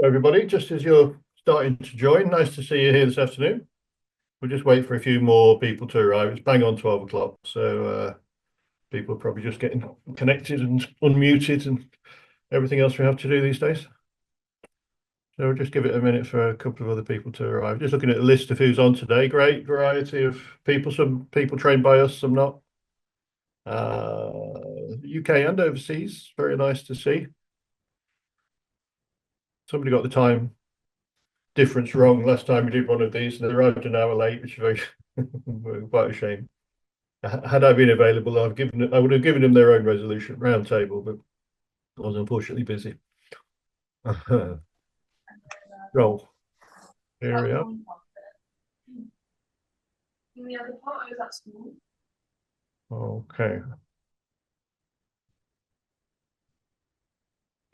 Everybody, just as you're starting to join, nice to see you here this afternoon. We'll just wait for a few more people to arrive. It's bang on 12 o'clock, so people are probably just getting connected and unmuted and everything else we have to do these days. So we'll just give it a minute for a couple of other people to arrive. Just looking at the list of who's on today. Great variety of people. Some people trained by us, some not. UK and overseas. Very nice to see. Somebody got the time difference wrong last time we did one of these, and they arrived an hour late, which is very quite a shame. Had I been available, I would have given them their own resolution roundtable, but I was unfortunately busy. Roll. Here we are. Okay.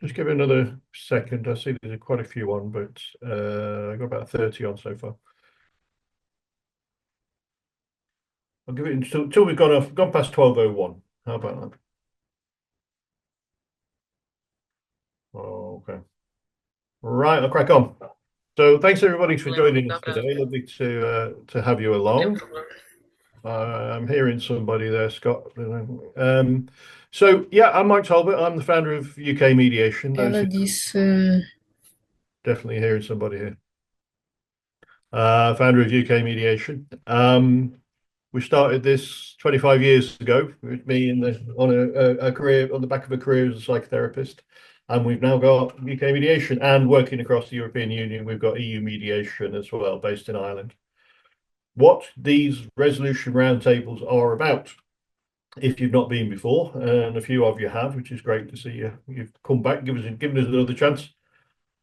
Just give it another second. I see there's quite a few on, but I got about 30 on so far. I'll give it until we've gone past 12:01. How about that? Okay. Right, I'll crack on. So thanks everybody for joining us today. Lovely to have you along. I'm hearing somebody there, Scott. So yeah, I'm Mike Talbot. I'm the founder of UK Mediation. Ela disse. Definitely hearing somebody here. Founder of UK Mediation. We started this 25 years ago with me on a career on the back of a career as a psychotherapist, and we've now got UK Mediation and working across the European Union. We've got EU Mediation as well, based in Ireland. What these resolution roundtables are about, if you've not been before, and a few of you have, which is great to see you've come back, given us another chance,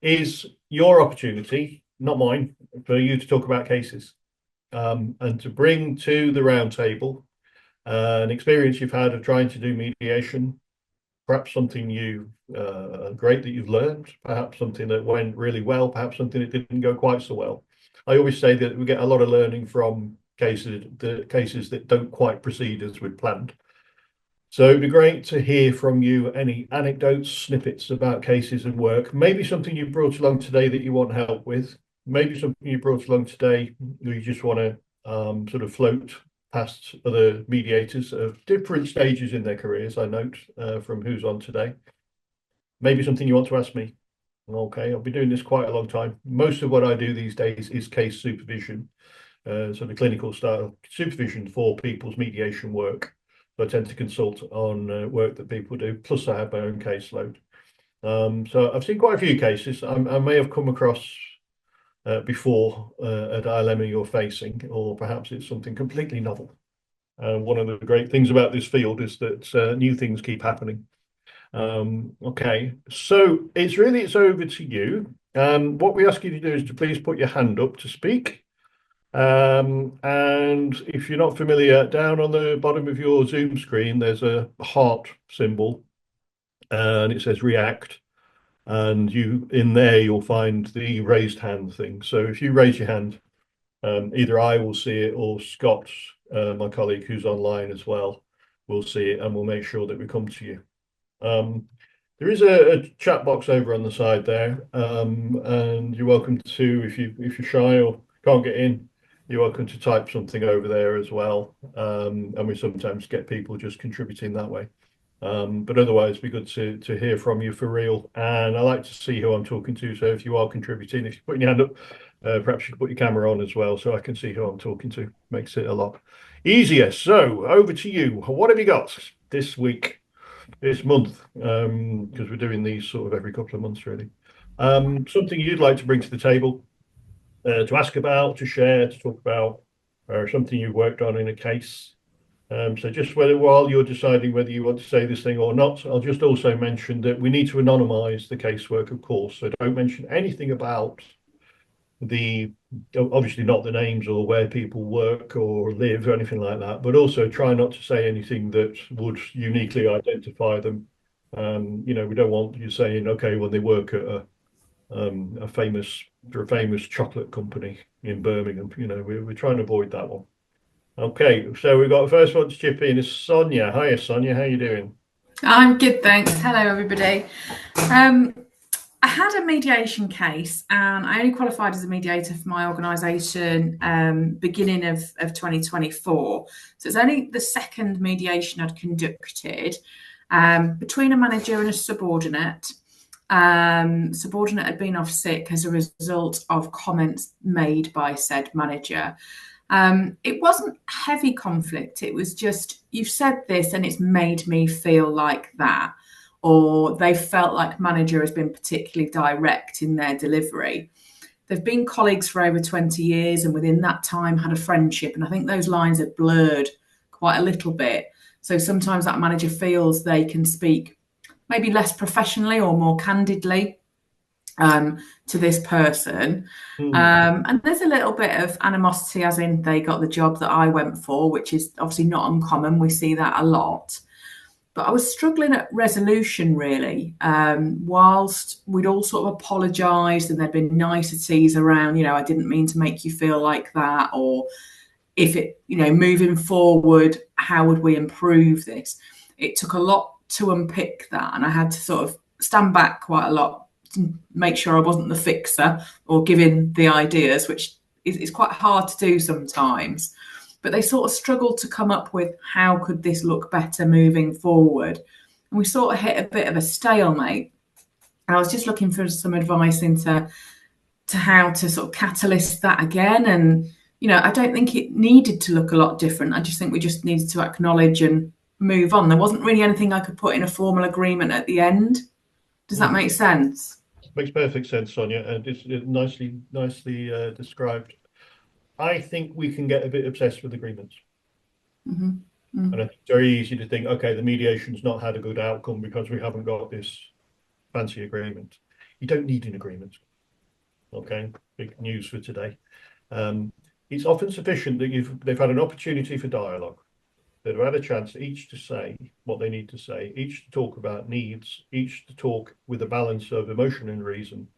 is your opportunity, not mine, for you to talk about cases and to bring to the roundtable an experience you've had of trying to do mediation, perhaps something great that you've learned, perhaps something that went really well, perhaps something that didn't go quite so well. I always say that we get a lot of learning from the cases that don't quite proceed as we'd planned. So it'd be great to hear from you any anecdotes, snippets about cases and work, maybe something you brought along today that you want help with, maybe something you brought along today that you just want to sort of float past other mediators of different stages in their careers, I note from who's on today. Maybe something you want to ask me. Okay, I'll be doing this quite a long time. Most of what I do these days is case supervision, sort of clinical style supervision for people's mediation work. So I tend to consult on work that people do, plus I have my own caseload. So I've seen quite a few cases. I may have come across before a dilemma you're facing, or perhaps it's something completely novel. One of the great things about this field is that new things keep happening. Okay, so it's over to you. What we ask you to do is to please put your hand up to speak. And if you're not familiar, down on the bottom of your Zoom screen, there's a heart symbol and it says react. And in there, you'll find the raised hand thing. So if you raise your hand, either I will see it or Scott, my colleague who's online as well, will see it and we'll make sure that we come to you. There is a chat box over on the side there, and you're welcome to, if you're shy or can't get in, you're welcome to type something over there as well. And we sometimes get people just contributing that way. But otherwise, it'd be good to hear from you for real. And I like to see who I'm talking to. So if you are contributing, if you're putting your hand up, perhaps you can put your camera on as well, so I can see who I'm talking to. Makes it a lot easier. So over to you. What have you got this week? This month, because we're doing these sort of every couple of months, really. Something you'd like to bring to the table, to ask about, to share, to talk about, or something you've worked on in a case. So just while you're deciding whether you want to say this thing or not, I'll just also mention that we need to anonymize the casework, of course. So don't mention anything about the obviously not the names or where people work or live or anything like that, but also try not to say anything that would uniquely identify them. We don't want you saying, okay, well, they work at a famous chocolate company in Birmingham. We're trying to avoid that one. Okay, so we've got the first one to chip in is Sonia. Hiya, Sonia, how you doing? I'm good, thanks. Hello, everybody. Um, I had a mediation case, and I only qualified as a mediator for my organisation beginning of 2024. So it's only the second mediation I'd conducted between a manager and a subordinate. Subordinate had been off sick as a result of comments made by said manager. It wasn't heavy conflict. It was just, you've said this and it's made me feel like that. Or they felt like manager has been particularly direct in their delivery. They've been colleagues for over 20 years and within that time had a friendship. And I think those lines have blurred quite a little bit. So sometimes that manager feels they can speak maybe less professionally or more candidly to this person. Mm. And there's a little bit of animosity, as in they got the job that I went for, which is obviously not uncommon. We see that a lot. But I was struggling at resolution, really. Whilst we'd all sort of apologised and there'd been niceties around, I didn't mean to make you feel like that, or if it, moving forward, how would we improve this? It took a lot to unpick that, and I had to sort of stand back quite a lot to make sure I wasn't the fixer or giving the ideas, which is quite hard to do sometimes. But they sort of struggled to come up with how could this look better moving forward. And we sort of hit a bit of a stalemate. And I was just looking for some advice into how to sort of catalyst that again. And, I don't think it needed to look a lot different. I just think we just needed to acknowledge and move on. There wasn't really anything I could put in a formal agreement at the end. Does that Mm. make sense? Makes perfect sense, Sonia, and it's nicely described. I think we can get a bit obsessed with agreements. Mm-hmm. And I think it's very easy to think, okay, the mediation's not had a good outcome because we haven't got this fancy agreement. You don't need an agreement. Okay, big news for today. It's often sufficient that they've had an opportunity for dialogue. They've had a chance each to say what they need to say, each to talk about needs, each to talk with a balance of emotion and reason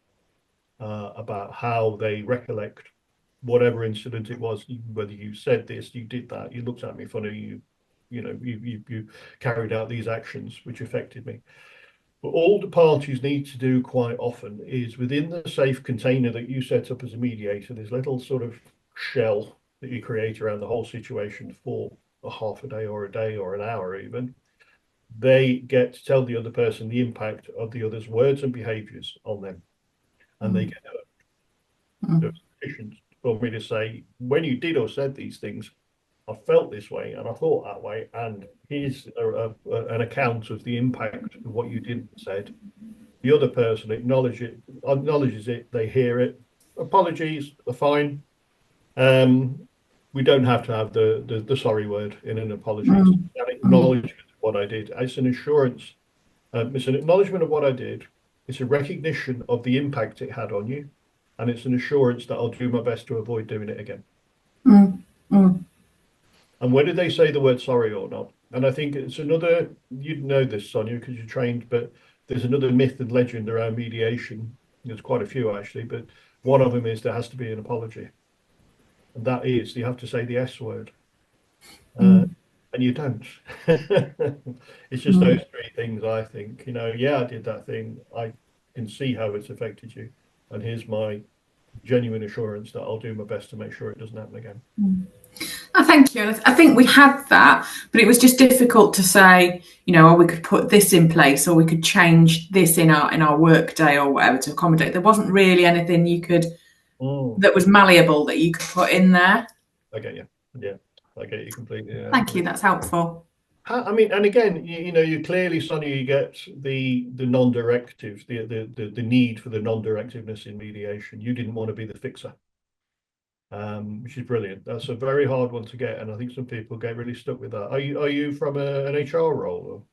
about how they recollect whatever incident it was, whether you said this, you did that, you looked at me funny, you carried out these actions which affected me. But all the parties need to do quite often is within the safe container that you set up as a mediator, this little sort of shell that you create around the whole situation for a half a day or a day or an hour even, they get to tell the other person the impact of the other's words and behaviors on them. And they get sufficient for me to say, when you did or said these things, I felt this way and I thought that way, and here's an account of the impact of what you did and said. The other person acknowledges it, they hear it. Apologies are fine. We don't have to have the sorry word in an apology. It's an Mm-hmm. acknowledgement of what I did. It's an assurance. It's an acknowledgement of what I did. It's a recognition of the impact it had on you, and it's an assurance that I'll do my best to avoid doing it again. Mm-hmm. And whether they say the word sorry or not, and I think it's another, you'd know this, Sonia, because you're trained, but there's another myth and legend around mediation. There's quite a few actually, but one of them is there has to be an apology. And that is, you have to say the S word. Uh, and you don't. It's just those three things, I think. Yeah, I did that thing. I can see how it's affected you. And here's my genuine assurance that I'll do my best to make sure it doesn't happen again. Oh, thank you. I think we had that, but it was just difficult to say, or we could put this in place, or we could change this in our work day or whatever to accommodate. There wasn't really anything Mm, that was malleable that you could put in there. I get you. Yeah, I get you completely. Yeah. Thank you. That's helpful. I mean, and again, you clearly, Sonny, you get the non-directive, the need for the non-directiveness in mediation. You didn't want to be the fixer, which is brilliant. That's a very hard one to get, and I think some people get really stuck with that. Are you from an HR role?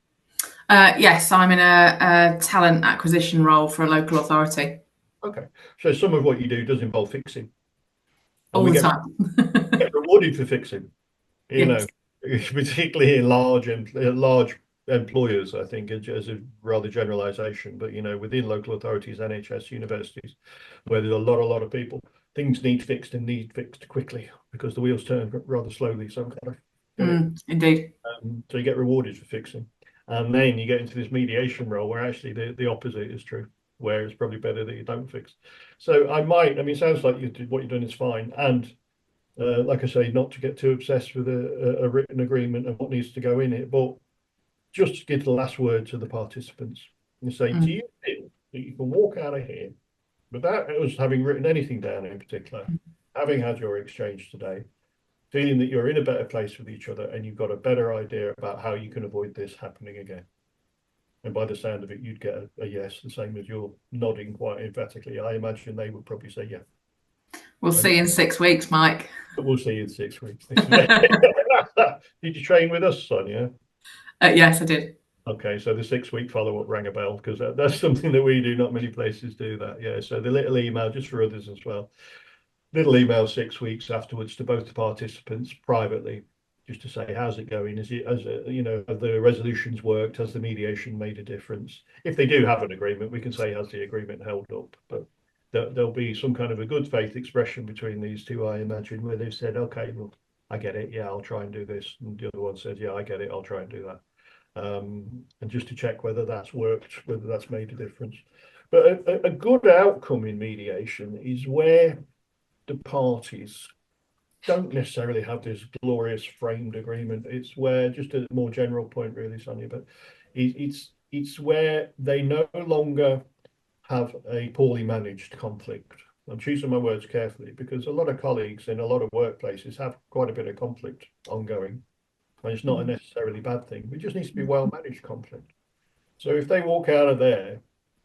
Yes, I'm in a talent acquisition role for a local authority Okay, so some of what you do does involve fixing, and all we the get time. rewarded for fixing. you know, Yes. particularly in large employers, I think, as a rather generalization, but within local authorities, NHS, universities, where there's a lot of people, things need fixed and need fixed quickly because the wheels turn rather slowly. So I get it. Indeed. So you get rewarded for fixing. And then you get into this mediation role where actually the opposite is true. where it's probably better that you don't fix. So I mean, it sounds like what you're doing is fine. And like I say, not to get too obsessed with a written agreement and what needs to go in it, but just give the last word to the participants and say, do you feel that you can walk out of here without us having written anything down in particular, having had your exchange today, feeling that you're in a better place with each other and you've got a better idea about how you can avoid this happening again? And by the sound of it, you'd get a yes, the same as you're nodding quite emphatically. I imagine they would probably say, yeah. We'll see you in 6 weeks, Mike. We'll see you in 6 weeks. Did you train with us, Sonia? Yes, I did. Okay, so the 6-week follow-up rang a bell, because that's something that we do. Not many places do that. Yeah, so the little email, just for others as well, little email 6 weeks afterwards to both the participants privately, just to say, how's it going? Have the resolutions worked? Has the mediation made a difference? If they do have an agreement, we can say, has the agreement held up? But there'll be some kind of a good faith expression between these two, I imagine, where they've said, okay, well, I get it. Yeah, I'll try and do this. And the other one says, yeah, I get it. I'll try and do that. And just to check whether that's worked, whether that's made a difference. But a good outcome in mediation is where the parties don't necessarily have this glorious framed agreement. It's where, just a more general point really, Sonia, but it's where they no longer have a poorly managed conflict. I'm choosing my words carefully, because a lot of colleagues in a lot of workplaces have quite a bit of conflict ongoing. And it's not a necessarily bad thing. It just needs to be well-managed conflict. So if they walk out of there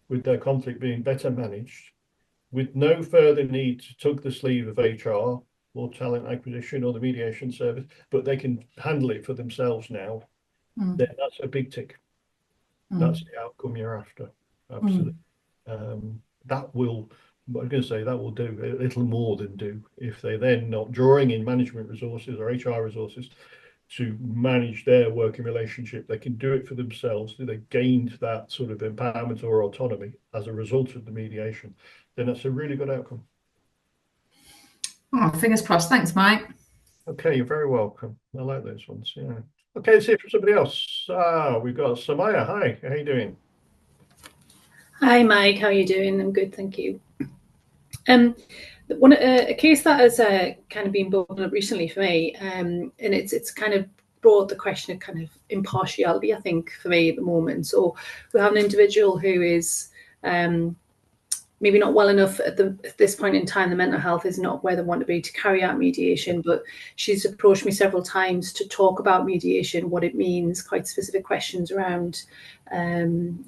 with their conflict being better managed, with no further need to tug the sleeve of HR or talent acquisition or the mediation service, but they can handle it for themselves now, then that's a big tick. That's the outcome you're after. Absolutely. That will, I was going to say, that will do a little more than do if they're then not drawing in management resources or HR resources to manage their working relationship. They can do it for themselves. They've gained that sort of empowerment or autonomy as a result of the mediation. Then that's a really good outcome. Oh, fingers crossed. Thanks, Mike. Okay, you're very welcome. I like those ones. Yeah. Okay, let's see if somebody else. We've got Samaya. Hi, how you doing? Hi, Mike. How are you doing? I'm good, thank you. A case that has kind of been bubbling up recently for me, and it's kind of brought the question of kind of impartiality, I think, for me at the moment. So we have an individual who is maybe not well enough at this point in time. The mental health is not where they want to be to carry out mediation, but she's approached me several times to talk about mediation, what it means, quite specific questions around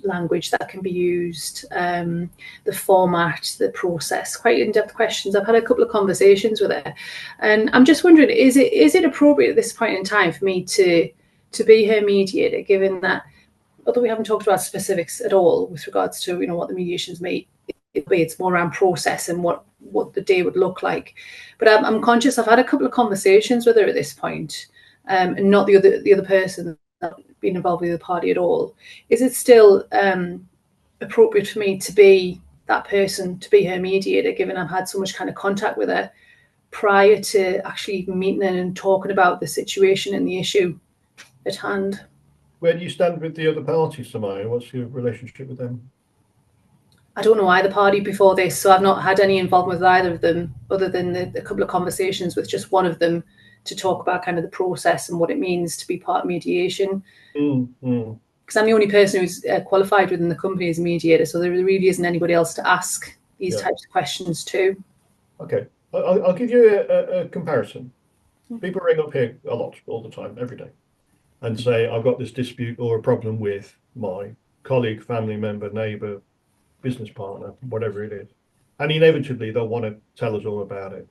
language that can be used, the format, the process, quite in-depth questions. I've had a couple of conversations with her, and I'm just wondering, is it appropriate at this point in time for me to be her mediator, given that, although we haven't talked about specifics at all with regards to what the mediations may be, it's more around process and what the day would look like. But I'm conscious I've had a couple of conversations with her at this point, and not the other person not been involved with the party at all. Is it still appropriate for me to be that person, to be her mediator, given I've had so much kind of contact with her prior to actually even meeting her and talking about the situation and the issue at hand? Where do you stand with the other parties, Samaya? What's your relationship with them? I don't know either party before this, so I've not had any involvement with either of them, other than a couple of conversations with just one of them to talk about kind of the process and what it means to be part of mediation. Because I'm the only person who's qualified within the company as a mediator, so there really isn't anybody else to ask these types of questions to. Okay, I'll give you a comparison. People ring up here a lot, all the time, every day, and say, I've got this dispute or a problem with my colleague, family member, neighbour, business partner, whatever it is. And inevitably, they'll want to tell us all about it.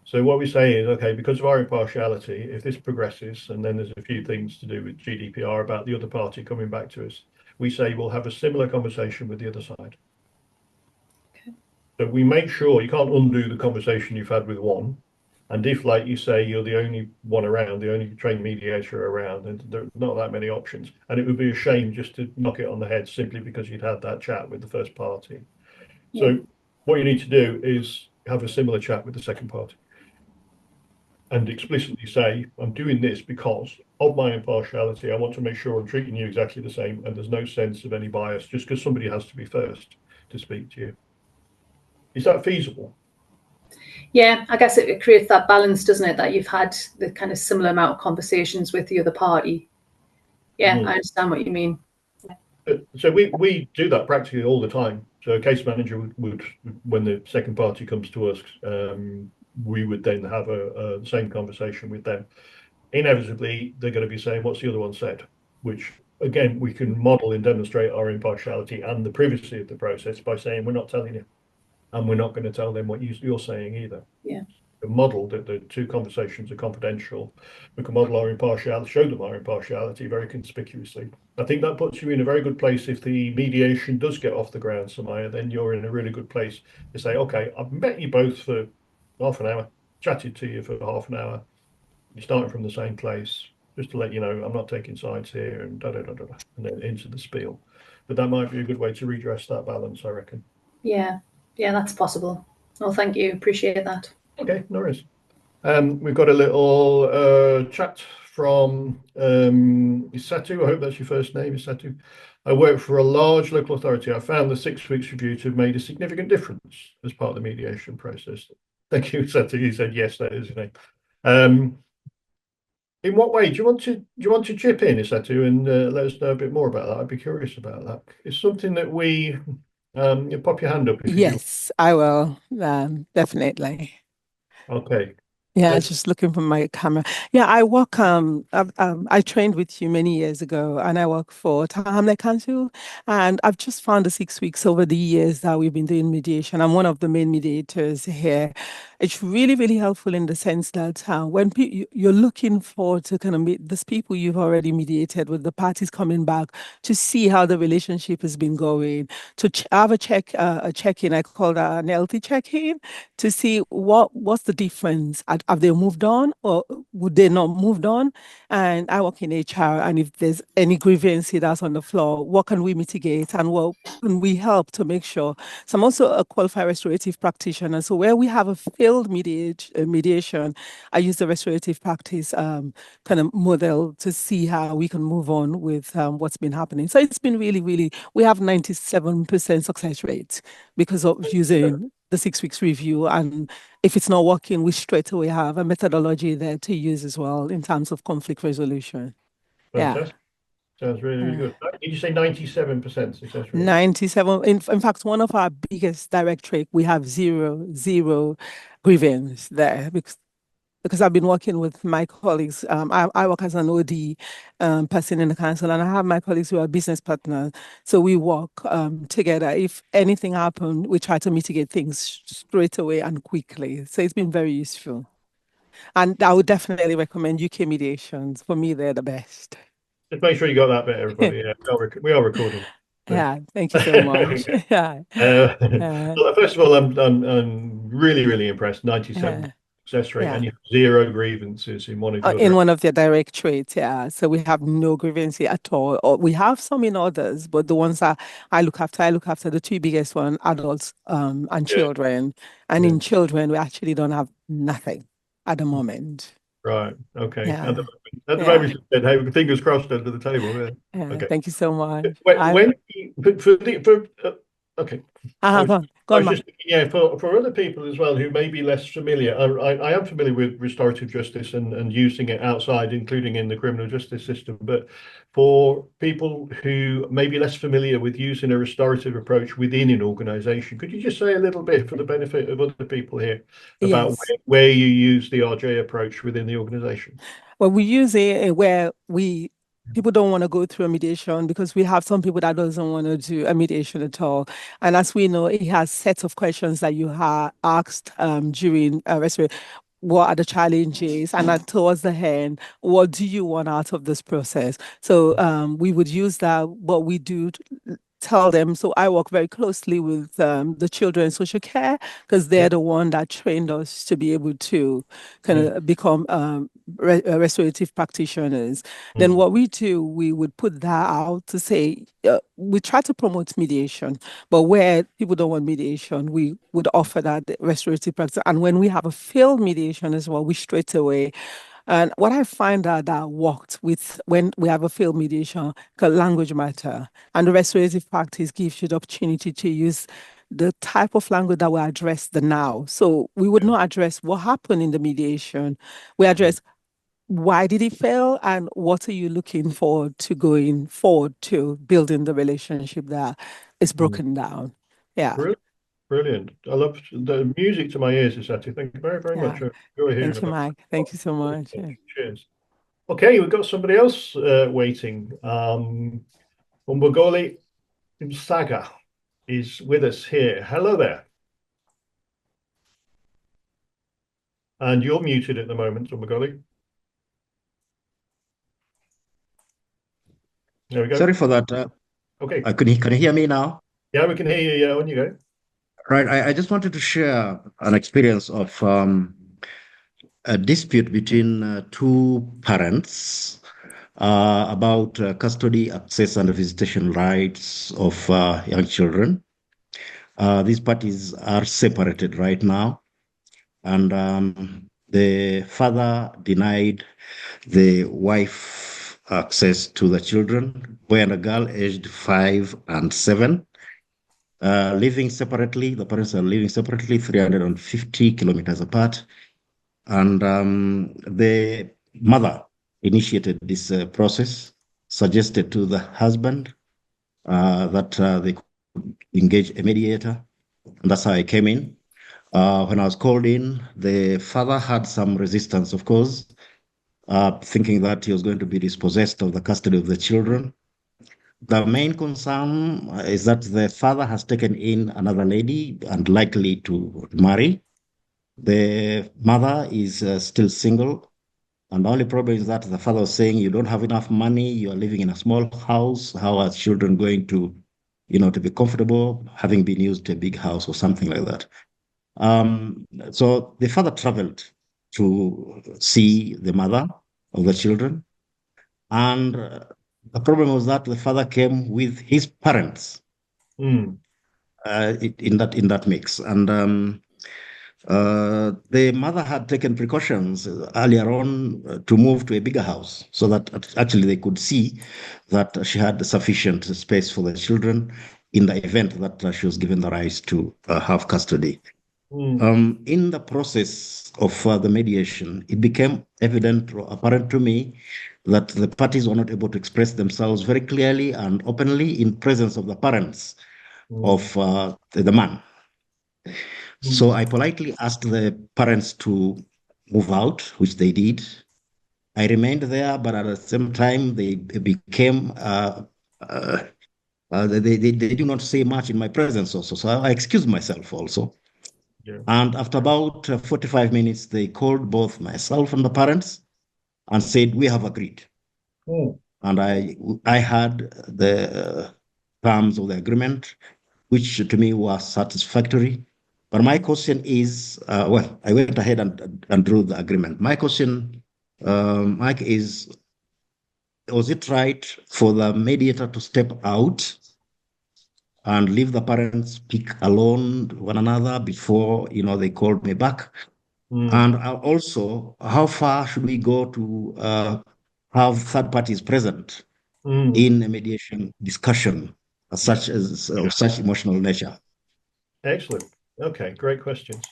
So what we say is, okay, because of our impartiality, if this progresses, and then there's a few things to do with GDPR about the other party coming back to us, we say we'll have a similar conversation with the other side. Okay. So we make sure you can't undo the conversation you've had with one. And if, like you say, you're the only one around, the only trained mediator around, and there are not that many options, and it would be a shame just to knock it on the head simply because you'd had that chat with the first party. So what you need to do is have a similar chat with the second party. and explicitly say, I'm doing this because of my impartiality. I want to make sure I'm treating you exactly the same, and there's no sense of any bias just because somebody has to be first to speak to you. Is that feasible? Yeah, I guess it creates that balance, doesn't it? That you've had the kind of similar amount of conversations with the other party. Yeah, I understand what you mean. So we do that practically all the time. So a case manager would when the second party comes to us, we would then have a same conversation with them. Inevitably, they're going to be saying, what's the other one said? Which, again, we can model and demonstrate our impartiality and the privacy of the process by saying, we're not telling you. And we're not going to tell them what you're saying either. Yeah. We model that the two conversations are confidential. We can model our impartiality, show them our impartiality very conspicuously. I think that puts you in a very good place. If the mediation does get off the ground, Samaya, then you're in a really good place to say, okay, I've met you both for half an hour, chatted to you for half an hour. You're starting from the same place. Just to let you know, I'm not taking sides here, and and then into the spiel. But that might be a good way to redress that balance, I reckon. Yeah, that's possible. Well, thank you. Appreciate that. Okay, no worries. We've got a little chat from Isatu. I hope that's your first name, Isatu. I work for a large local authority. I found the 6 weeks review to have made a significant difference as part of the mediation process. Thank you, Isatu. You said yes, that is your name. In what way do you want to chip in, Isatu, and let us know a bit more about that? I'd be curious about that. It's something that we you pop your hand up if you do. Yes, I will. Definitely. Okay. Yeah, just looking for my camera. Yeah, I work. I trained with you many years ago, and I work for Tower Hamlet Council. And I've just found the 6 weeks over the years that we've been doing mediation. I'm one of the main mediators here. It's really, really helpful in the sense that when you're looking forward to kind of meet these people you've already mediated with, the parties coming back to see how the relationship has been going, to have a check-in. I call that an LT check-in to see what's the difference. Have they moved on or would they not moved on? And I work in HR, and if there's any grievance that's on the floor, what can we mitigate and what can we help to make sure? So I'm also a qualified restorative practitioner. So where we have a failed mediation, I use the restorative practice kind of model to see how we can move on with what's been happening. So it's been really, really, we have 97% success rate because of using the 6 weeks review. And if it's not working, we straight away have a methodology there to use as well in terms of conflict resolution. Fantastic. Sounds really, really good. Did you say 97% success rate? 97. In fact, one of our biggest directorate, we have zero grievance there because I've been working with my colleagues. I work as an OD person in the council, and I have my colleagues who are business partners. So we work together. If anything happened, we try to mitigate things straight away and quickly. So it's been very useful. And I would definitely recommend UK mediations. For me, they're the best. Just make sure you got that bit, everybody. Yeah, we are recording. Yeah, thank you so much. Yeah. Well, first of all, I'm really, really impressed. 97 success rate, and you have zero grievances in one of your one of their directorates. Yeah, so we have no grievances at all. Or we have some in others, but the ones that I look after the two biggest ones, adults and children. And in children, we actually don't have nothing at the moment. Right. Okay. Yeah. At the moment, hey, fingers crossed under the table. Yeah. Okay. Thank you so much. Okay. Go on, just thinking, for other people as well who may be less familiar, I am familiar with restorative justice and using it outside, including in the criminal justice system. But for people who may be less familiar with using a restorative approach within an organisation, could you just say a little bit for the benefit of other people here about where you use the RJ approach within the organisation? Well, we use it where people don't want to go through a mediation because we have some people that doesn't want to do a mediation at all. And as we know, it has sets of questions that you have asked during restoration. What are the challenges? And towards the end, what do you want out of this process? So we would use that, what we do tell them. So I work very closely with the children's social care because they're the one that trained us to be able to kind of become restorative practitioners, then what we do, we would put that out to say, we try to promote mediation, but where people don't want mediation, we would offer that restorative practice. And when we have a failed mediation as well, we straight away. And what I find out that worked with when we have a failed mediation, because language matter, and the restorative practice gives you the opportunity to use the type of language that will address the now. So we would not address what happened in the mediation. We address why did it fail and what are you looking forward to going forward to building the relationship that is broken down. Yeah. Brilliant. I love the music to my ears, Isati. Thank you very, very much. I enjoy hearing Thank you, about Mike. Thank you so much. it. Cheers. Okay, we've got somebody else waiting. Umbogoli Saga is with us here. Hello there. And you're muted at the moment, Umbogoli. There we go. Sorry for that. Okay. Can you hear me now? Yeah, we can hear you. Yeah, on you go. Right. I just wanted to share an experience of a dispute between two parents about custody, access, and visitation rights of young children. These parties are separated right now, and the father denied the wife access to the children, boy and a girl aged 5 and 7. Living separately, the parents are living separately, 350 kilometers apart. And the mother initiated this process, suggested to the husband that they could engage a mediator. And that's how I came in. When I was called in, the father had some resistance, of course, thinking that he was going to be dispossessed of the custody of the children. The main concern is that the father has taken in another lady and likely to marry. The mother is still single. And the only problem is that the father was saying, you don't have enough money, you are living in a small house. How are children going to, to be comfortable having been used to a big house or something like that? So the father traveled to see the mother of the children. And the problem was that the father came with his parents in that mix. And the mother had taken precautions earlier on to move to a bigger house so that actually they could see that she had sufficient space for the children in the event that she was given the rights to have custody. In the process of the mediation, it became evident or apparent to me that the parties were not able to express themselves very clearly and openly in presence of the parents of the man. So I politely asked the parents to move out, which they did. I remained there, but at the same time, they became, they do not say much in my presence also. So I excused myself also. Yeah. And after about 45 minutes, they called both myself and the parents and said, we have agreed. And I had the terms of the agreement, which to me was satisfactory. But my question is, I went ahead and drew the agreement. My question, Mike, is, was it right for the mediator to step out and leave the parents speak alone one another before, they called me back? And also, how far should we go to have third parties present in a mediation discussion of such emotional nature? Excellent. Okay, great questions.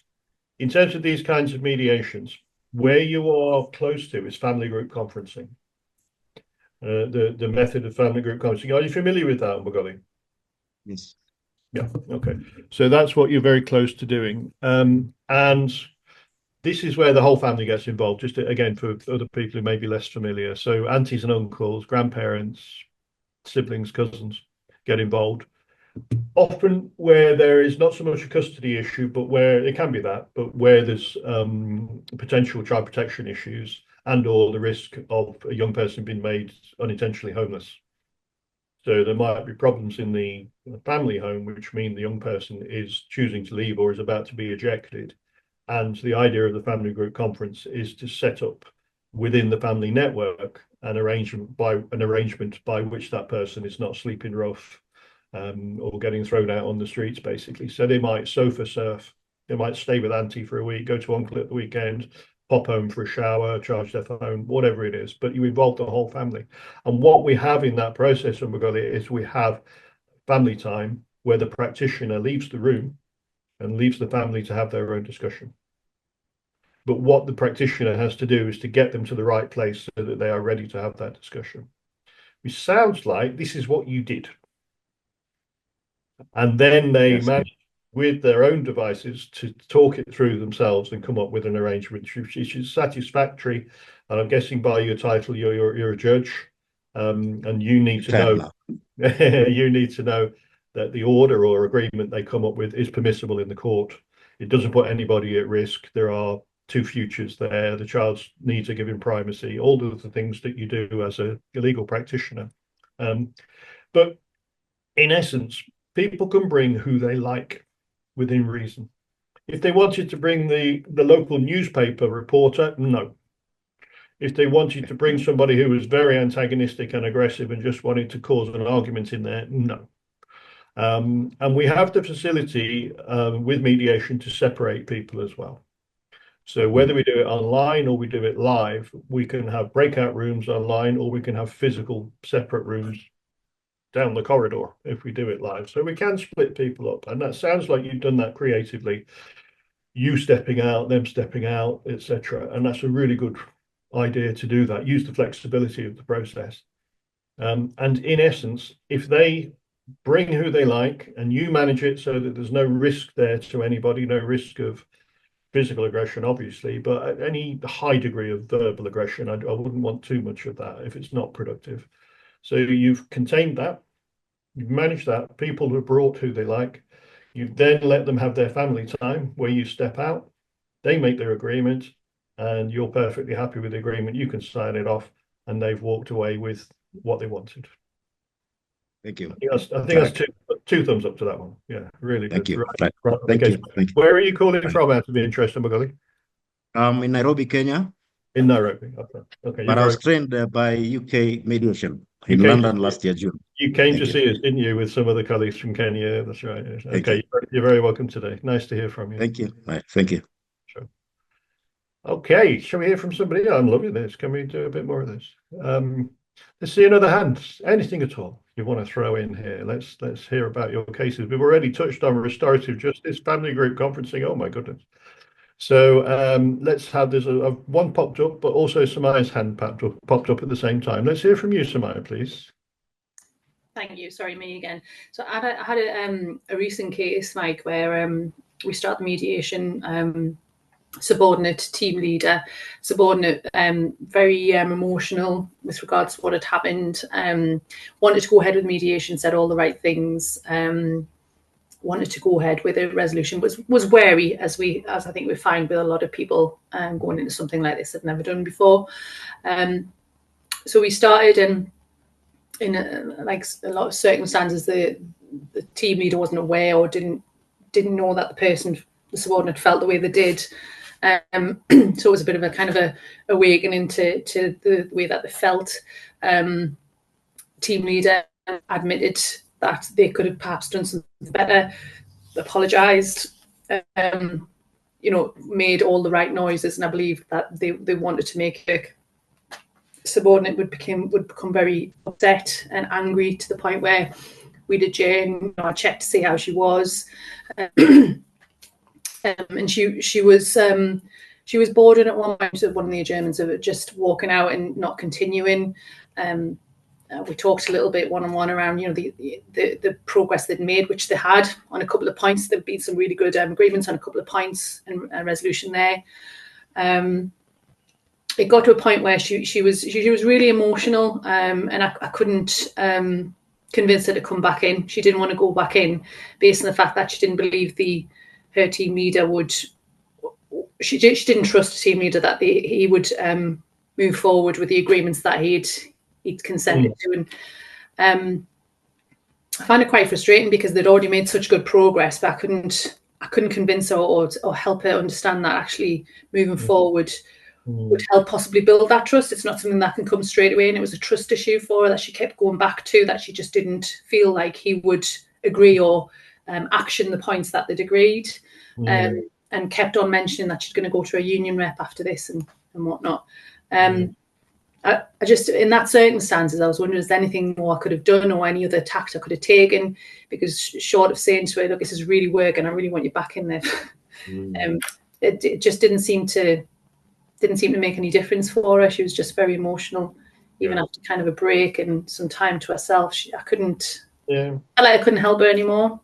In terms of these kinds of mediations, where you are close to is family group conferencing. The method of family group conferencing. Are you familiar with that, Mbogoli? Yes. Yeah. Okay. So that's what you're very close to doing. And this is where the whole family gets involved, just again, for other people who may be less familiar. So aunties and uncles, grandparents, siblings, cousins get involved. Often where there is not so much a custody issue, but where it can be that, but where there's potential child protection issues and or the risk of a young person being made unintentionally homeless. So there might be problems in the family home, which mean the young person is choosing to leave or is about to be ejected. And the idea of the family group conference is to set up within the family network an arrangement by which that person is not sleeping rough or getting thrown out on the streets, basically. So they might sofa surf, they might stay with auntie for a week, go to uncle at the weekend, pop home for a shower, charge their phone, whatever it is, but you involve the whole family. And what we have in that process, is we have family time where the practitioner leaves the room and leaves the family to have their own discussion. But what the practitioner has to do is to get them to the right place so that they are ready to have that discussion. Which sounds like this is what you did. And then they manage with their own devices to talk it through themselves and come up with an arrangement which is satisfactory. And I'm guessing by your title, you're a judge, and you need to know you need to know that the order or agreement they come up with is permissible in the court. It doesn't put anybody at risk. There are two futures there. The child's needs are given primacy. All of the things that you do as a legal practitioner. But in essence, people can bring who they like within reason. If they wanted to bring the local newspaper reporter, no. If they wanted to bring somebody who was very antagonistic and aggressive and just wanted to cause an argument in there, no. And we have the facility with mediation to separate people as well. So whether we do it online or we do it live, we can have breakout rooms online, or we can have physical separate rooms down the corridor if we do it live. So we can split people up. And that sounds like you've done that creatively. You stepping out, them stepping out, etc. And that's a really good idea to do that. Use the flexibility of the process. And in essence, if they bring who they like and you manage it so that there's no risk there to anybody, no risk of physical aggression, obviously, but any high degree of verbal aggression, I wouldn't want too much of that if it's not productive. So you've contained that, you've managed that, people have brought who they like, you then let them have their family time where you step out, they make their agreement, and you're perfectly happy with the agreement, you can sign it off, and they've walked away with what they wanted. Thank you. I think that's two thumbs up to that one. Yeah, really good. Thank you. Right. Thank you. Where are you calling from out of interest, Magali? In Nairobi, Kenya. In Nairobi. Okay. But I was trained by UK Mediation in London last year, June. You came to see us, didn't you, with some of the colleagues from Kenya? That's right. Okay, you're very welcome today. Nice to hear from you. Thank you. Right. Thank you. Sure. Okay, shall we hear from somebody? I'm loving this. Can we do a bit more of this? Let's see another hand. Anything at all you want to throw in here? Let's hear about your cases. We've already touched on restorative justice, family group conferencing. Oh my goodness. So let's have this. One popped up, but also Samaya's hand popped up at the same time. Let's hear from you, Samaya, please. Thank you. Sorry, me again. So I had a recent case, Mike, where we started mediation. Subordinate team leader, subordinate, very emotional with regards to what had happened. Wanted to go ahead with mediation, said all the right things. Wanted to go ahead with a resolution, was wary, as I think we find with a lot of people going into something like this, have never done before. So we started, and in like a lot of circumstances, the team leader wasn't aware or didn't know that the subordinate felt the way they did. So it was a bit of a kind of a awakening to the way that they felt. Team leader admitted that they could have perhaps done something better, apologised, made all the right noises, and I believe that they wanted to make it. Subordinate would become very upset and angry to the point where we did Jane. I checked to see how she was. And she was bordering at one point of one of the adjournments of just walking out and not continuing. We talked a little bit one-on-one around the progress they'd made, which they had on a couple of points. There'd been some really good agreements on a couple of points and a resolution there. It got to a point where she was really emotional, and I couldn't convince her to come back in. She didn't want to go back in based on the fact that she didn't believe her team leader would. She didn't trust the team leader that he would move forward with the agreements that he'd consented to. And I found it quite frustrating because they'd already made such good progress, but I couldn't convince her or help her understand that actually moving forward would help possibly build that trust. It's not something that can come straight away, and it was a trust issue for her that she kept going back to, that she just didn't feel like he would agree or action the points that they'd agreed, and kept on mentioning that she's going to go to a union rep after this and whatnot. I just, in that circumstances, I was wondering, is there anything more I could have done or any other tact I could have taken? Because short of saying to her, look, this is really working, I really want you back in there, it just didn't seem to make any difference for her. She was just very emotional, even after kind of a break and some time to herself. I couldn't help her anymore.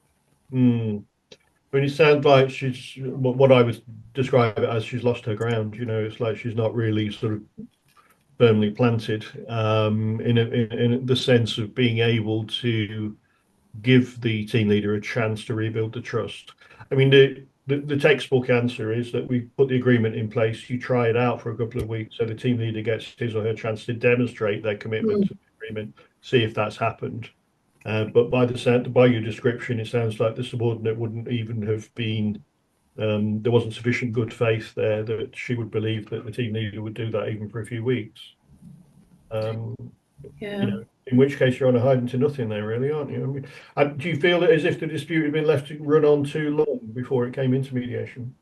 But it sounds like she's, what I would describe it as, she's lost her ground. You know, it's like she's not really sort of firmly planted in the sense of being able to give the team leader a chance to rebuild the trust. I mean, the textbook answer is that we put the agreement in place, you try it out for a couple of weeks so the team leader gets his or her chance to demonstrate their commitment to the agreement, see if that's happened. But by your description, it sounds like the subordinate wouldn't even have been, there wasn't sufficient good faith there that she would believe that the team leader would do that even for a few weeks. You know, in which case you're on a hiding to nothing there, really, aren't you? I mean, do you feel as if the dispute had been left to run on too long before it came into mediation?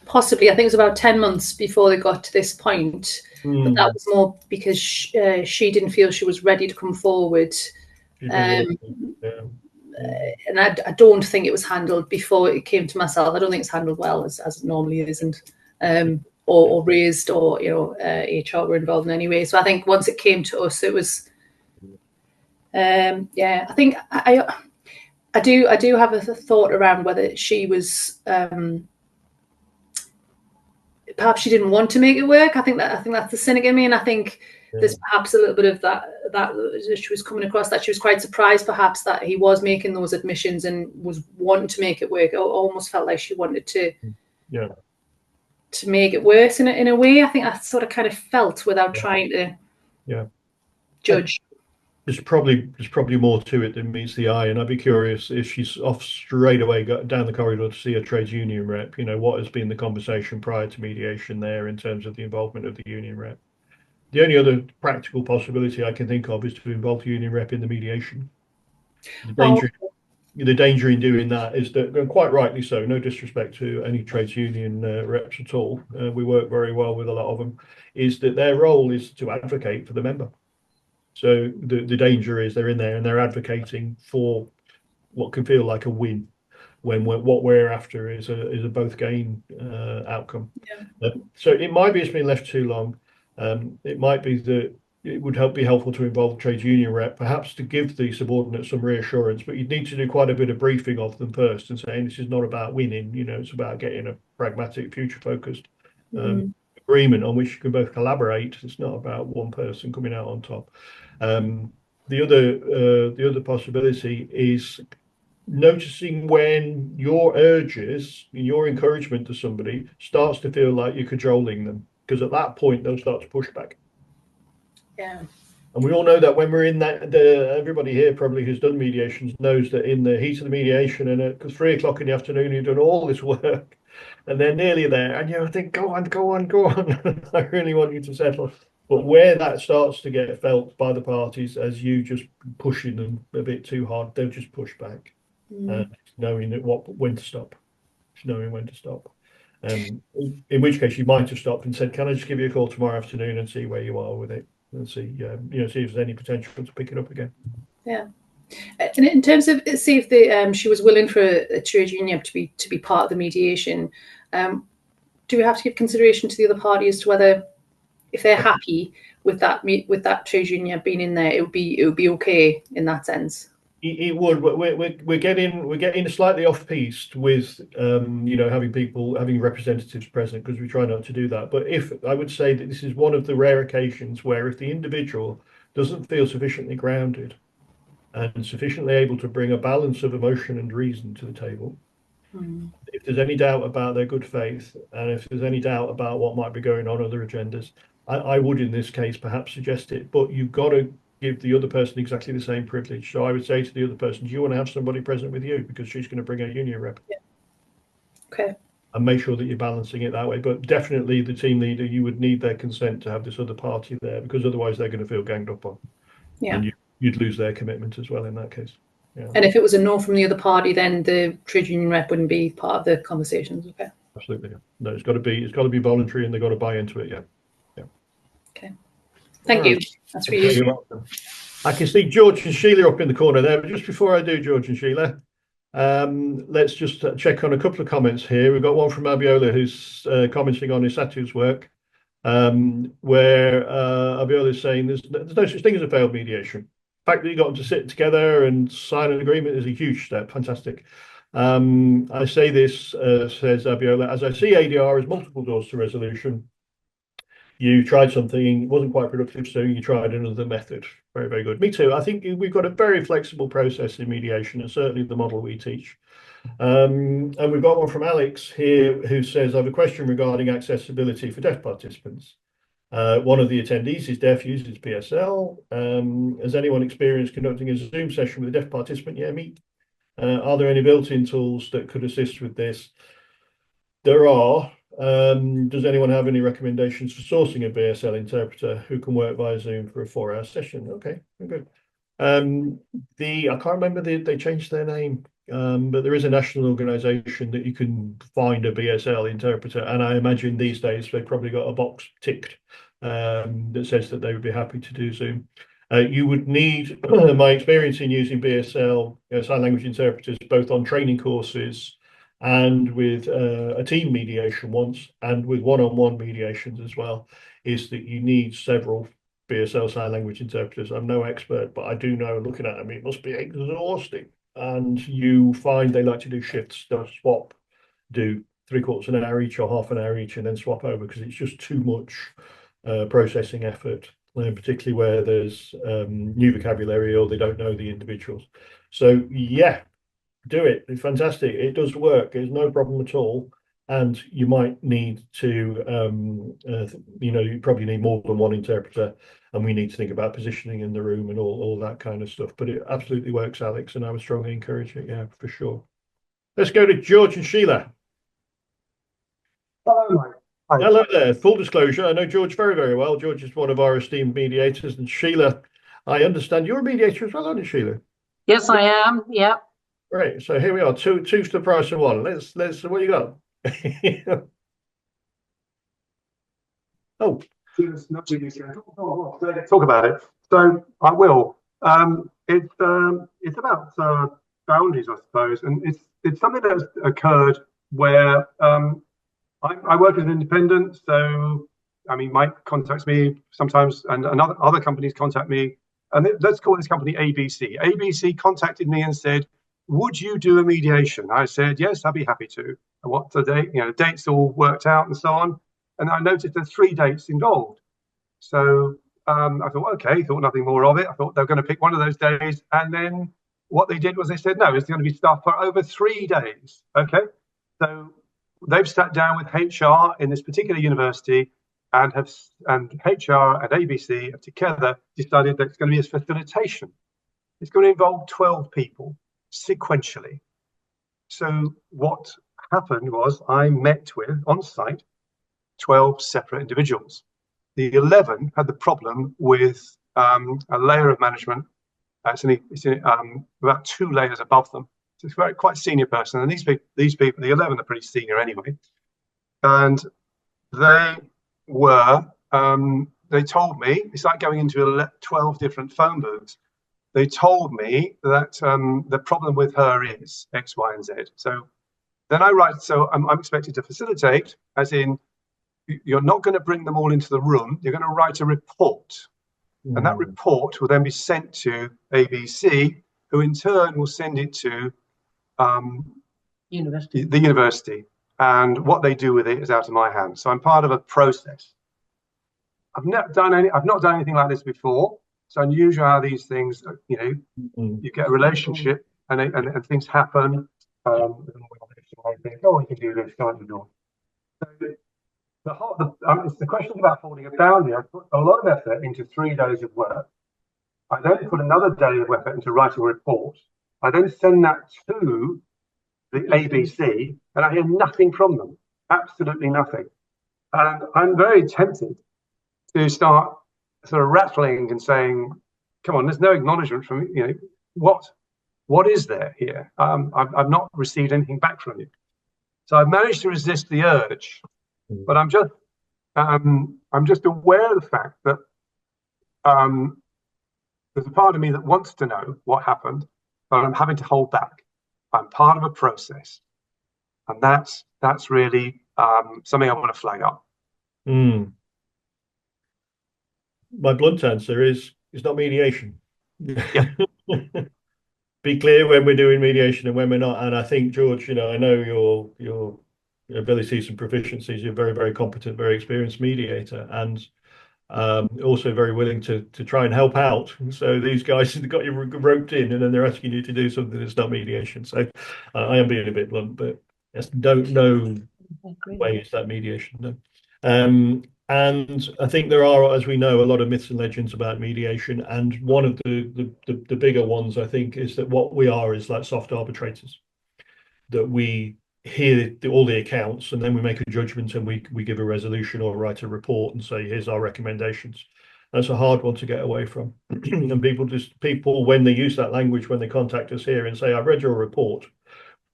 Possibly. I think it was about 10 months before they got to this point. But that was more because she didn't feel she was ready to come forward. And I don't think it was handled before it came to myself. I don't think it's handled well, as it normally isn't, or raised, or HR were involved in any way. So I think once it came to us, it was, I think I do have a thought around whether she was, perhaps she didn't want to make it work. I think that's the cynic in me, and I think there's perhaps a little bit of that she was coming across, that she was quite surprised perhaps that he was making those admissions and was wanting to make it work. It almost felt like she wanted to make it worse in a way. I think I sort of kind of felt without trying to judge. There's probably more to it than meets the eye, and I'd be curious if she's off straight away, got down the corridor to see a trades union rep. You know, what has been the conversation prior to mediation there in terms of the involvement of the union rep? The only other practical possibility I can think of is to involve the union rep in the mediation. The danger in doing that is that, and quite rightly so, no disrespect to any trades union reps at all, we work very well with a lot of them, is that their role is to advocate for the member. So the danger is they're in there and they're advocating for what can feel like a win, when what we're after is a both gain outcome. So it might be it's been left too long. It might be that it would be helpful to involve the trades union rep, perhaps to give the subordinate some reassurance, but you'd need to do quite a bit of briefing of them first and saying this is not about winning, it's about getting a pragmatic, future focused agreement on which you can both collaborate. It's not about one person coming out on top. The other possibility is noticing when your urges, your encouragement to somebody starts to feel like you're cajoling them, because at that point they'll start to push back. And we all know that when we're in that, everybody here probably who's done mediations knows that in the heat of the mediation and at 3 o'clock in the afternoon you've done all this work and they're nearly there and you think, go on. I really want you to settle. But where that starts to get felt by the parties as you just pushing them a bit too hard, they'll just push back, knowing when to stop. In which case you might have stopped and said, can I just give you a call tomorrow afternoon and see where you are with it, and see if there's any potential to pick it up again. And in terms of, see if she was willing for a trade union to be part of the mediation, do we have to give consideration to the other party as to whether, if they're happy with that trade union being in there, it would be okay in that sense? It would, but we're getting slightly off piste with having representatives present, because we try not to do that. But if I would say that this is one of the rare occasions where if the individual doesn't feel sufficiently grounded and sufficiently able to bring a balance of emotion and reason to the table, if there's any doubt about their good faith and if there's any doubt about what might be going on other agendas, I would in this case perhaps suggest it. But you've got to give the other person exactly the same privilege. So I would say to the other person, do you want to have somebody present with you, because she's going to bring a union rep? Okay. and make sure that you're balancing it that way. But definitely the team leader, you would need their consent to have this other party there, because otherwise they're going to feel ganged up on. Yeah. And you'd lose their commitment as well in that case. Yeah. And if it was a no from the other party, then the trade union rep wouldn't be part of the conversations. Okay. Absolutely. No, it's got to be voluntary, and they've got to buy into it. Yeah. Okay. Thank you. That's really useful. I can see George and Sheila up in the corner there, but just before I do, George and Sheila, let's just check on a couple of comments here. We've got one from Abiola, who's commenting on Isatu's work, where Abiola is saying there's no such thing as a failed mediation. The fact that you got them to sit together and sign an agreement is a huge step. Fantastic. I say this, says Abiola, as I see ADR as multiple doors to resolution. You tried something, it wasn't quite productive, so you tried another method. Very, very good. Me too. I think we've got a very flexible process in mediation, and certainly the model we teach. And we've got one from Alex here who says, I have a question regarding accessibility for deaf participants. One of the attendees is deaf, uses PSL. Has anyone experienced conducting a Zoom session with a deaf participant? Yeah, me. Are there any built-in tools that could assist with this? There are. Does anyone have any recommendations for sourcing a BSL interpreter who can work via Zoom for a 4-hour session? Okay, good. I can't remember, they changed their name, but there is a national organisation that you can find a BSL interpreter, and I imagine these days they've probably got a box ticked that says that they would be happy to do Zoom. You would need, my experience in using BSL, sign language interpreters, both on training courses and with a team mediation once, and with one-on-one mediations as well, is that you need several BSL sign language interpreters. I'm no expert, but I do know, looking at them, it must be exhausting. And you find they like to do shifts. They'll swap, do 3/4 an hour each or half an hour each, and then swap over, because it's just too much processing effort, particularly where there's new vocabulary or they don't know the individuals. So yeah, do it. It's fantastic. It does work. There's no problem at all. And you might need to, you probably need more than one interpreter, and we need to think about positioning in the room and all that kind of stuff. But it absolutely works, Alex, and I would strongly encourage it. Yeah, for sure. Let's go to George and Sheila. Hello, Mike. Hi. Hello there. Full disclosure, I know George very, very well. George is one of our esteemed mediators, and Sheila, I understand you're a mediator as well, aren't you, Sheila? Yes, I am. Yeah. Right. So here we are. Two to the price of one. Let's. What you got? Oh, Talk about it. So I will. It's about boundaries, I suppose, and it's something that has occurred where I work as an independent. So I mean, Mike contacts me sometimes, and other companies contact me, and let's call this company ABC. ABC contacted me and said, would you do a mediation? I said, yes, I'd be happy to. And what the date, dates all worked out and so on. And I noticed there's 3 dates involved. So I thought, okay, thought nothing more of it. I thought they were going to pick one of those days. And then what they did was they said, no, it's going to be stuff for over 3 days. Okay. So they've sat down with HR in this particular university and HR and ABC have together decided that it's going to be a facilitation. It's going to involve 12 people sequentially. So what happened was I met with, on site, 12 separate individuals. The 11 had the problem with a layer of management. It's about 2 layers above them. So it's quite senior person. And these people, the 11 are pretty senior anyway. And they were, they told me, it's like going into 12 different phone booths. They told me that the problem with her is X, Y, and Z. So then I write, so I'm expected to facilitate, as in, you're not going to bring them all into the room. You're going to write a report. And that report will then be sent to ABC, who in turn will send it to the university. And what they do with it is out of my hands. So I'm part of a process. I've not done anything like this before. It's unusual how these things, you get a relationship and things happen. Oh, you can do this, can't you? So it's the question about holding a boundary. I put a lot of effort into 3 days of work. I then put another day of effort into writing a report. I then send that to the ABC, and I hear nothing from them, absolutely nothing. And I'm very tempted to start sort of rattling and saying, come on, there's no acknowledgement from, what is there here? I've not received anything back from you. So I've managed to resist the urge, but I'm just aware of the fact that there's a part of me that wants to know what happened, but I'm having to hold back. I'm part of a process, and that's really something I want to flag up. My blunt answer is it's not mediation. Yeah. Be clear when we're doing mediation and when we're not. And I think, George, I know your abilities and proficiencies. You're a very, very competent, very experienced mediator, and also very willing to try and help out. So these guys have got you roped in, and then they're asking you to do something that's not mediation. So I am being a bit blunt, but don't know way is that mediation. No. And I think there are, as we know, a lot of myths and legends about mediation. And one of the bigger ones, I think, is that what we are is like soft arbitrators, that we hear all the accounts and then we make a judgment and we give a resolution or write a report and say, here's our recommendations. That's a hard one to get away from. And people, when they use that language, when they contact us here and say, I've read your report,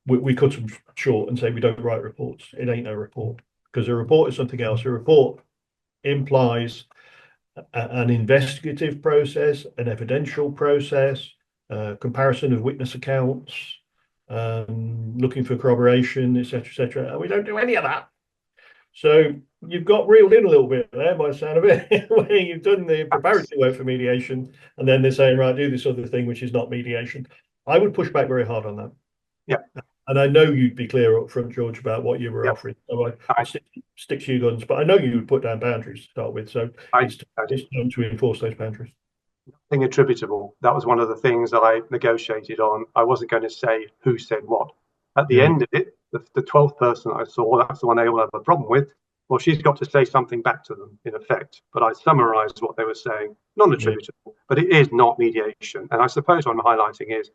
we cut them short and say, we don't write reports. It ain't no report, because a report is something else. A report implies an investigative process, an evidential process, comparison of witness accounts, looking for corroboration, etc., etc. And we don't do any of that. So you've got reeled in a little bit there by the sound of it, where you've done the preparatory work for mediation, and then they're saying, right, do this other thing, which is not mediation. I would push back very hard on that. Yeah. And I know you'd be clear up front, George, about what you were offering. So I stick to your guns, but I know you would put down boundaries to start with. So it's time to enforce those boundaries. Nothing attributable. That was one of the things I negotiated on. I wasn't going to say who said what. At the end of it, the 12th person I saw, that's the one they all have a problem with. Well, she's got to say something back to them, in effect. But I summarised what they were saying, non-attributable, but it is not mediation. And I suppose what I'm highlighting is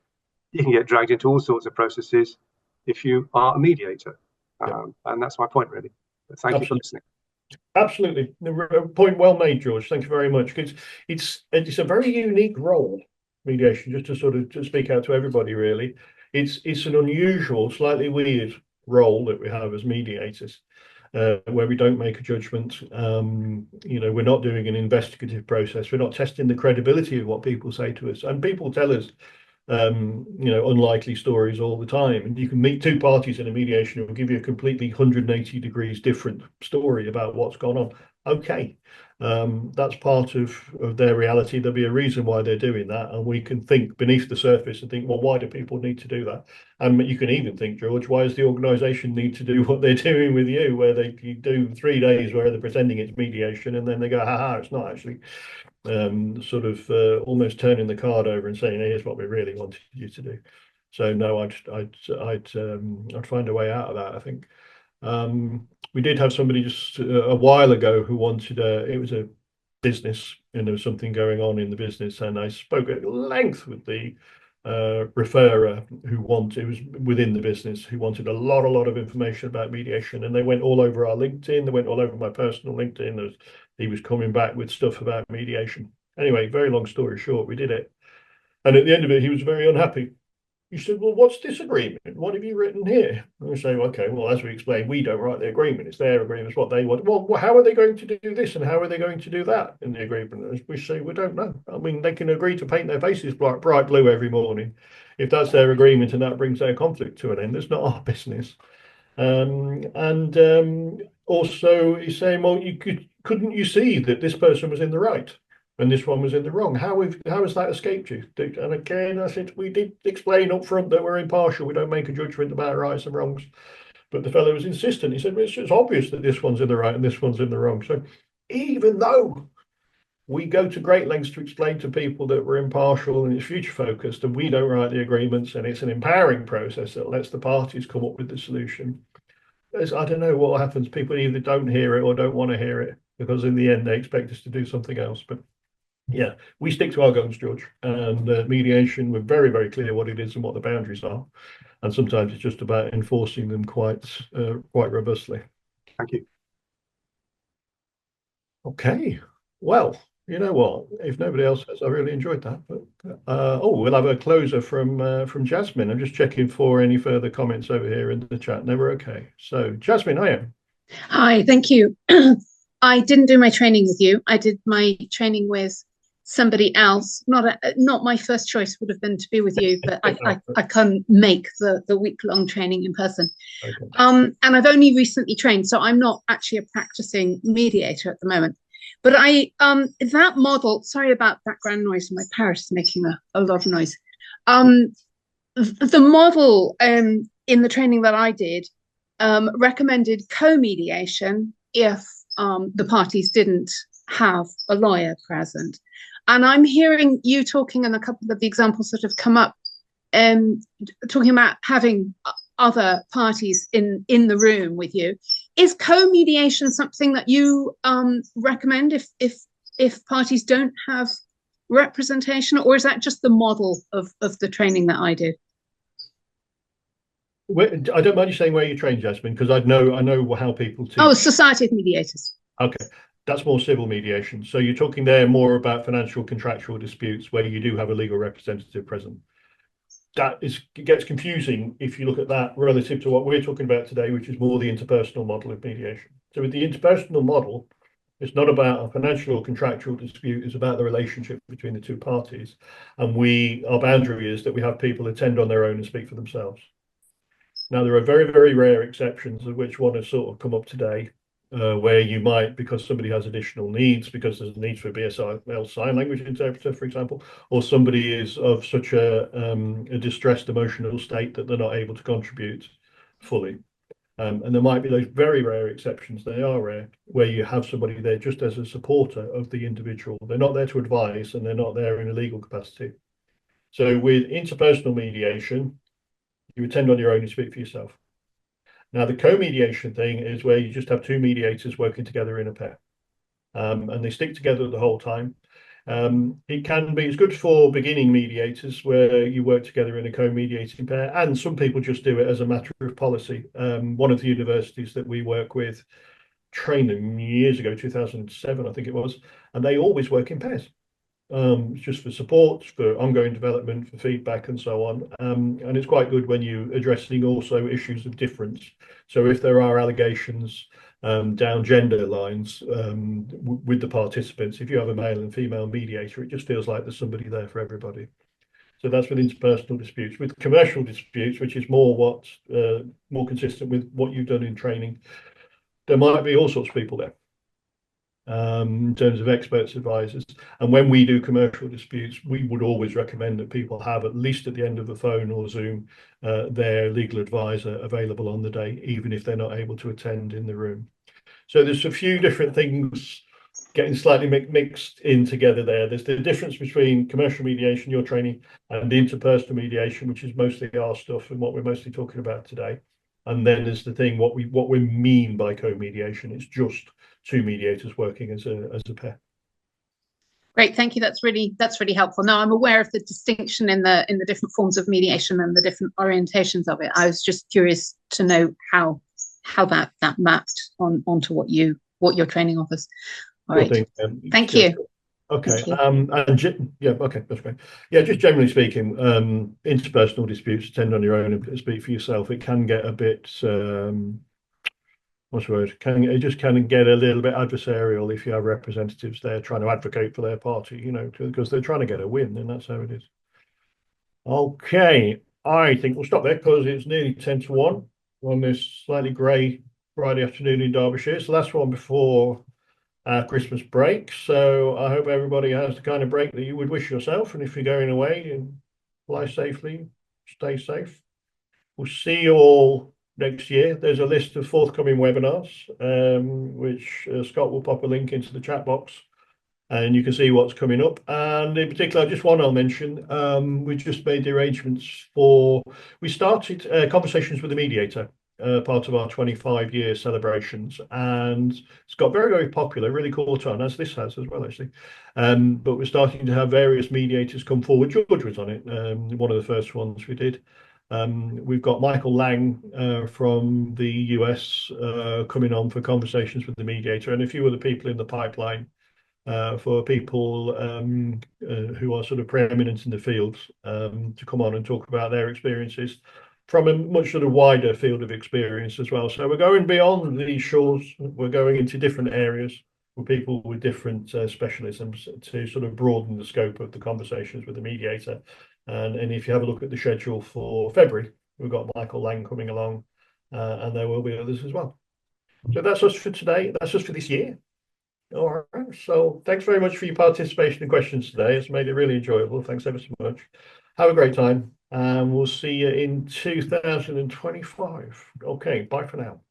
you can get dragged into all sorts of processes if you are a mediator. And that's my point, really. But thank you for listening. Absolutely. Point well made, George. Thank you very much. It's a very unique role, mediation, just to sort of to speak out to everybody, really. It's an unusual, slightly weird role that we have as mediators, where we don't make a judgment. We're not doing an investigative process. We're not testing the credibility of what people say to us. And people tell us unlikely stories all the time. And you can meet two parties in a mediation and will give you a completely 180 degrees different story about what's gone on. Okay. That's part of their reality. There'll be a reason why they're doing that. And we can think beneath the surface and think, well, why do people need to do that? And you can even think, George, why does the organisation need to do what they're doing with you, where they do 3 days where they're pretending it's mediation and then they go, haha, it's not actually. Almost turning the card over and saying, here's what we really wanted you to do. So no, I'd find a way out of that, I think. We did have somebody just a while ago who wanted it was a business and there was something going on in the business, and I spoke at length with the referrer who was within the business, who wanted a lot of information about mediation, and they went all over our LinkedIn, they went all over my personal LinkedIn. He was coming back with stuff about mediation. Anyway, very long story short, we did it. And at the end of it, he was very unhappy. He said, well, what's this agreement? What have you written here? And we say, okay, well, as we explained, we don't write the agreement. It's their agreement. It's what they want. Well, how are they going to do this? And how are they going to do that in the agreement? As we say, we don't know. I mean, they can agree to paint their faces bright blue every morning. If that's their agreement and that brings their conflict to an end, it's not our business. Also, he's saying, well, couldn't you see that this person was in the right and this one was in the wrong? How has that escaped you? And again, I said, we did explain up front that we're impartial. We don't make a judgment about rights and wrongs. But the fellow was insistent. He said, well, it's obvious that this one's in the right and this one's in the wrong. So even though we go to great lengths to explain to people that we're impartial and it's future focused and we don't write the agreements and it's an empowering process that lets the parties come up with the solution, I don't know what happens. People either don't hear it or don't want to hear it, because in the end they expect us to do something else. But yeah, we stick to our guns, George. And mediation, we're very, very clear what it is and what the boundaries are. and sometimes it's just about enforcing them quite robustly. Thank you. Okay, well, you know what? If nobody else has, I really enjoyed that. But we'll have a closer from Jasmine. I'm just checking for any further comments over here in the chat. No, we're okay. So, Jasmine, I am. Hi, thank you. I didn't do my training with you. I did my training with somebody else. Not my first choice would have been to be with you, but I couldn't make the week-long training in person. Okay. And I've only recently trained, so I'm not actually a practicing mediator at the moment. But that model, sorry about background noise, my parrot is making a lot of noise. The model in the training that I did recommended co-mediation if the parties didn't have a lawyer present. And I'm hearing you talking, and a couple of the examples that have come up, talking about having other parties in the room with you. Is co-mediation something that you recommend if parties don't have representation, or is that just the model of the training that I did? I don't mind you saying where you trained, Jasmine, because I know how people teach. Oh, Society of Mediators. Okay, that's more civil mediation. So you're talking there more about financial contractual disputes where you do have a legal representative present. It gets confusing if you look at that relative to what we're talking about today, which is more the interpersonal model of mediation. So with the interpersonal model, it's not about a financial or contractual dispute, it's about the relationship between the two parties. And our boundary is that we have people attend on their own and speak for themselves. Now, there are very, very rare exceptions, of which one has sort of come up today, where you might, because somebody has additional needs, because there's a need for a BSL sign language interpreter, for example, or somebody is of such a distressed emotional state that they're not able to contribute fully. And there might be those very rare exceptions, they are rare, where you have somebody there just as a supporter of the individual. They're not there to advise, and they're not there in a legal capacity. So with interpersonal mediation, you attend on your own and speak for yourself. Now, the co-mediation thing is where you just have two mediators working together in a pair, and they stick together the whole time. It's good for beginning mediators where you work together in a co-mediating pair, and some people just do it as a matter of policy. One of the universities that we work with trained them years ago, 2007, I think it was, and they always work in pairs. Just for support, for ongoing development, for feedback, and so on. And it's quite good when you're addressing also issues of difference. So if there are allegations down gender lines with the participants, if you have a male and female mediator, it just feels like there's somebody there for everybody. So that's with interpersonal disputes. With commercial disputes, which is more consistent with what you've done in training, there might be all sorts of people there. In terms of experts, advisors. And when we do commercial disputes, we would always recommend that people have, at least at the end of the phone or Zoom, their legal advisor available on the day, even if they're not able to attend in the room. So there's a few different things getting slightly mixed in together there. There's the difference between commercial mediation, your training, and interpersonal mediation, which is mostly our stuff and what we're mostly talking about today. And then there's the thing, what we mean by co-mediation. It's just two mediators working as a pair. Great, thank you. That's really helpful. Now I'm aware of the distinction in the different forms of mediation and the different orientations of it. I was just curious to know how that mapped onto what your training offers. All right. Thank you. Okay. Okay, that's great. Yeah, just generally speaking, interpersonal disputes, attend on your own and speak for yourself. It can get a bit what's the word? It just can get a little bit adversarial if you have representatives there trying to advocate for their party, because they're trying to get a win, and that's how it is. Okay, I think we'll stop there because it's nearly 10 to 1 on this slightly grey Friday afternoon in Derbyshire. It's the last one before Christmas break. So I hope everybody has the kind of break that you would wish yourself. And if you're going away, and fly safely, stay safe. We'll see you all next year. There's a list of forthcoming webinars, which Scott will pop a link into the chat box, and you can see what's coming up. And in particular, just one I'll mention, we just made the arrangements we started conversations with the mediator, part of our 25-year celebrations, and it's got very, very popular, really caught on, as this has as well, actually. But we're starting to have various mediators come forward. George was on it, one of the first ones we did. We've got Michael Lang from the US coming on for conversations with the mediator, and a few other people in the pipeline for people who are sort of preeminent in the field to come on and talk about their experiences from a much sort of wider field of experience as well. So we're going beyond these shores. We're going into different areas with people with different specialisms to sort of broaden the scope of the conversations with the mediator. And if you have a look at the schedule for February, we've got Michael Lang coming along, and there will be others as well. So that's us for today. That's us for this year. All right. So thanks very much for your participation and questions today. It's made it really enjoyable. Thanks ever so much. Have a great time, and we'll see you in 2025. Okay. Bye for now.